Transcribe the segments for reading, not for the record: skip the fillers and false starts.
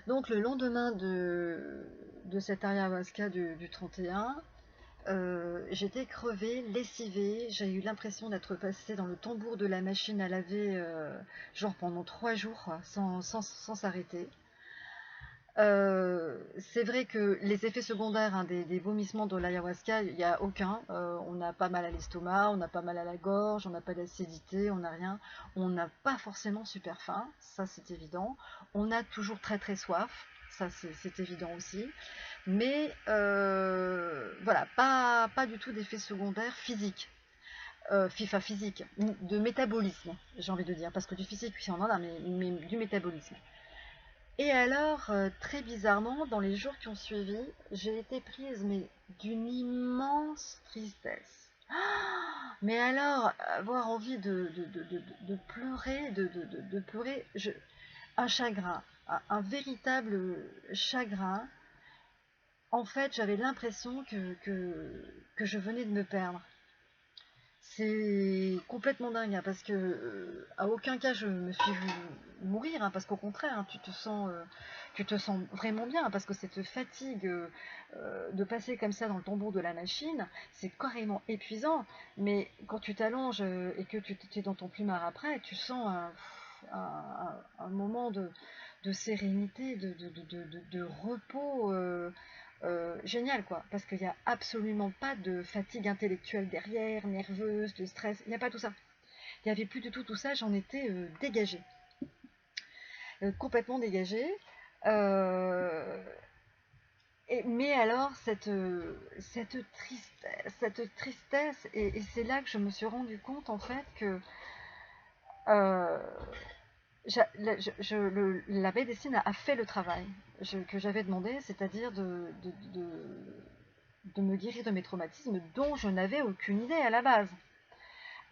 Donc le lendemain de cette ayahuasca du 31, j'étais crevée, lessivée, j'ai eu l'impression d'être passée dans le tambour de la machine à laver, genre pendant 3 jours, quoi, sans s'arrêter. C'est vrai que les effets secondaires, hein, des vomissements de l'ayahuasca, il n'y a aucun. On n'a pas mal à l'estomac, on n'a pas mal à la gorge, on n'a pas d'acidité, on n'a rien. On n'a pas forcément super faim, ça c'est évident. On a toujours très très soif, ça c'est évident aussi. Mais voilà, pas du tout d'effets secondaires physiques. FIFA physique, de métabolisme, j'ai envie de dire, parce que du physique, oui, on en a, mais du métabolisme. Et alors, très bizarrement, dans les jours qui ont suivi, j'ai été prise mais d'une immense tristesse. Mais alors, avoir envie de pleurer, de pleurer, un chagrin, un véritable chagrin. En fait, j'avais l'impression que je venais de me perdre. C'est complètement dingue, hein, parce que à aucun cas je me suis vue mourir, hein, parce qu'au contraire, hein, tu te sens vraiment bien, hein, parce que cette fatigue de passer comme ça dans le tombeau de la machine, c'est carrément épuisant. Mais quand tu t'allonges et que tu es dans ton plumard après, tu sens un moment de sérénité, de repos. Génial quoi, parce qu'il n'y a absolument pas de fatigue intellectuelle derrière, nerveuse, de stress, il n'y a pas tout ça. Il n'y avait plus du tout ça, j'en étais dégagée, complètement dégagée. Euh, mais alors, cette tristesse et c'est là que je me suis rendu compte en fait que euh, la médecine a fait le travail que j'avais demandé, c'est-à-dire de me guérir de mes traumatismes dont je n'avais aucune idée à la base.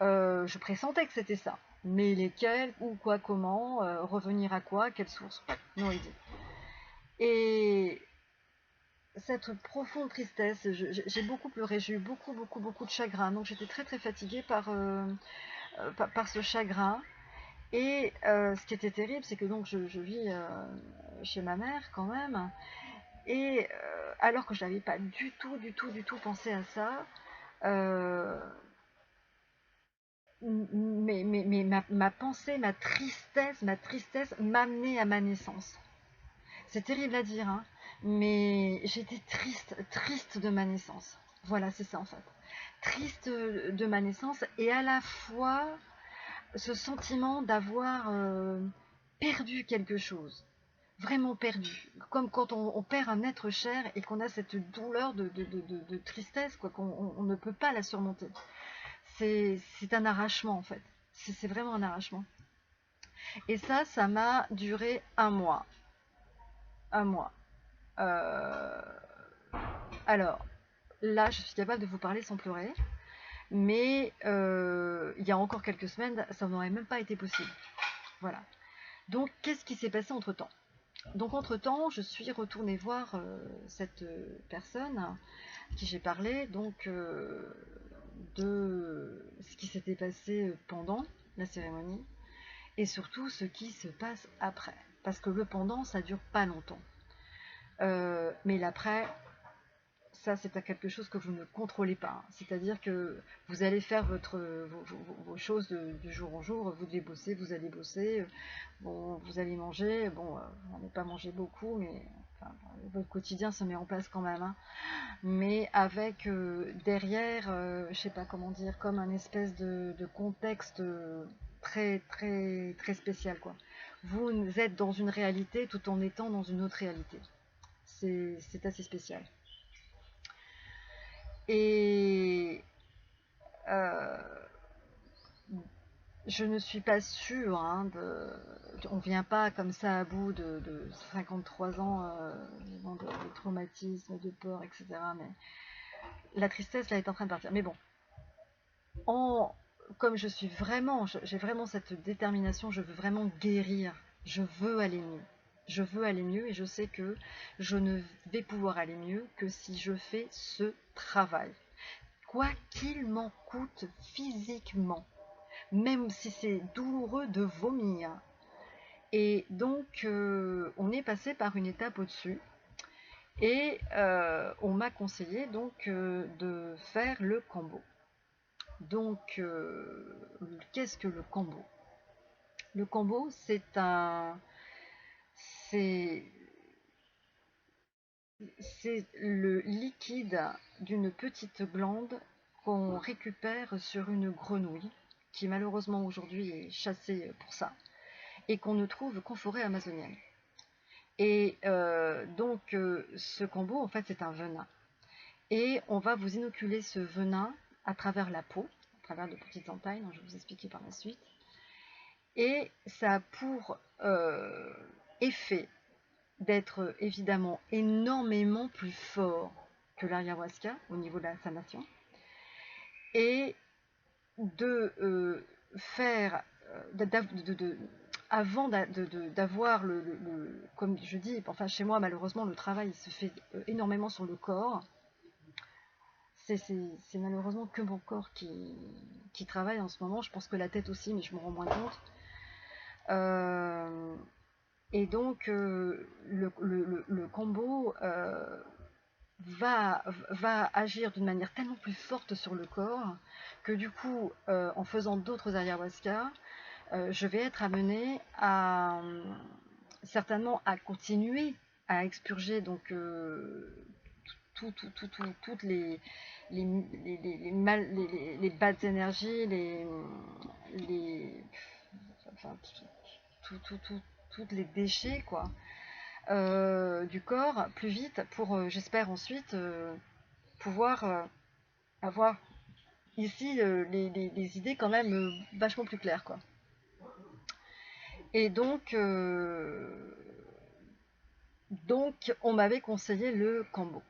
Je pressentais que c'était ça. Mais lesquels, où, quoi, comment, revenir à quoi, quelle source, non idée. Et cette profonde tristesse, j'ai beaucoup pleuré, j'ai eu beaucoup de chagrin. Donc j'étais très très fatiguée par ce chagrin. Et ce qui était terrible, c'est que donc je vis chez ma mère quand même. Et alors que je n'avais pas du tout pensé à ça, euh, mais ma pensée, ma tristesse m'amenait à ma naissance. C'est terrible à dire, hein, mais j'étais triste de ma naissance. Voilà, c'est ça en fait. Triste de ma naissance et à la fois ce sentiment d'avoir perdu quelque chose. Vraiment perdu. Comme quand on perd un être cher et qu'on a cette douleur de tristesse, quoi, qu'on ne peut pas la surmonter. C'est un arrachement en fait. C'est vraiment un arrachement. Et ça m'a duré un mois. Un mois. Euh, alors, là, je suis capable de vous parler sans pleurer. Mais il y a encore quelques semaines, ça n'aurait même pas été possible. Voilà. Donc, qu'est-ce qui s'est passé entre-temps? Donc, entre-temps, je suis retournée voir cette personne à qui j'ai parlé, donc de ce qui s'était passé pendant la cérémonie et surtout ce qui se passe après. Parce que le pendant, ça dure pas longtemps. Mais l'après, ça c'est quelque chose que vous ne contrôlez pas. C'est-à-dire que vous allez faire vos choses du jour au jour, vous devez bosser, vous allez bosser, bon, vous allez manger, bon, on n'est pas manger beaucoup, mais enfin, votre quotidien se met en place quand même, hein. Mais avec derrière, je sais pas comment dire, comme un espèce de contexte très spécial, quoi. Vous êtes dans une réalité tout en étant dans une autre réalité. C'est assez spécial. Et euh, je ne suis pas sûre, hein, on vient pas comme ça à bout de 53 ans de traumatisme, de peur, etc. Mais la tristesse là est en train de partir. Mais bon, en, comme je suis vraiment, j'ai vraiment cette détermination, je veux vraiment guérir, je veux aller mieux. Je veux aller mieux et je sais que je ne vais pouvoir aller mieux que si je fais ce travail. Quoi qu'il m'en coûte physiquement, même si c'est douloureux de vomir, Et donc, on est passé par une étape au-dessus. Et on m'a conseillé donc de faire le Kambo. Donc, qu'est-ce que le Kambo? Le Kambo, c'est c'est le liquide d'une petite glande qu'on récupère sur une grenouille, qui malheureusement aujourd'hui est chassée pour ça, et qu'on ne trouve qu'en forêt amazonienne. Et donc ce Kambo, en fait, c'est un venin. Et on va vous inoculer ce venin à travers la peau, à travers de petites entailles, dont je vais vous expliquer par la suite. Et ça a pour effet d'être évidemment énormément plus fort que l'ayahuasca au niveau de la sanation, et de faire, avant d'avoir comme je dis, enfin chez moi malheureusement le travail se fait énormément sur le corps. C'est malheureusement que mon corps qui travaille en ce moment. Je pense que la tête aussi, mais je me rends moins compte. Euh, et donc, le Kambo va agir d'une manière tellement plus forte sur le corps que du coup, en faisant d'autres ayahuasca, je vais être amenée à certainement à continuer à expurger donc toutes les bad énergies, les enfin, toutes les déchets quoi, du corps plus vite pour, j'espère ensuite, pouvoir avoir ici les idées quand même vachement plus claires quoi. Et donc on m'avait conseillé le Kambo.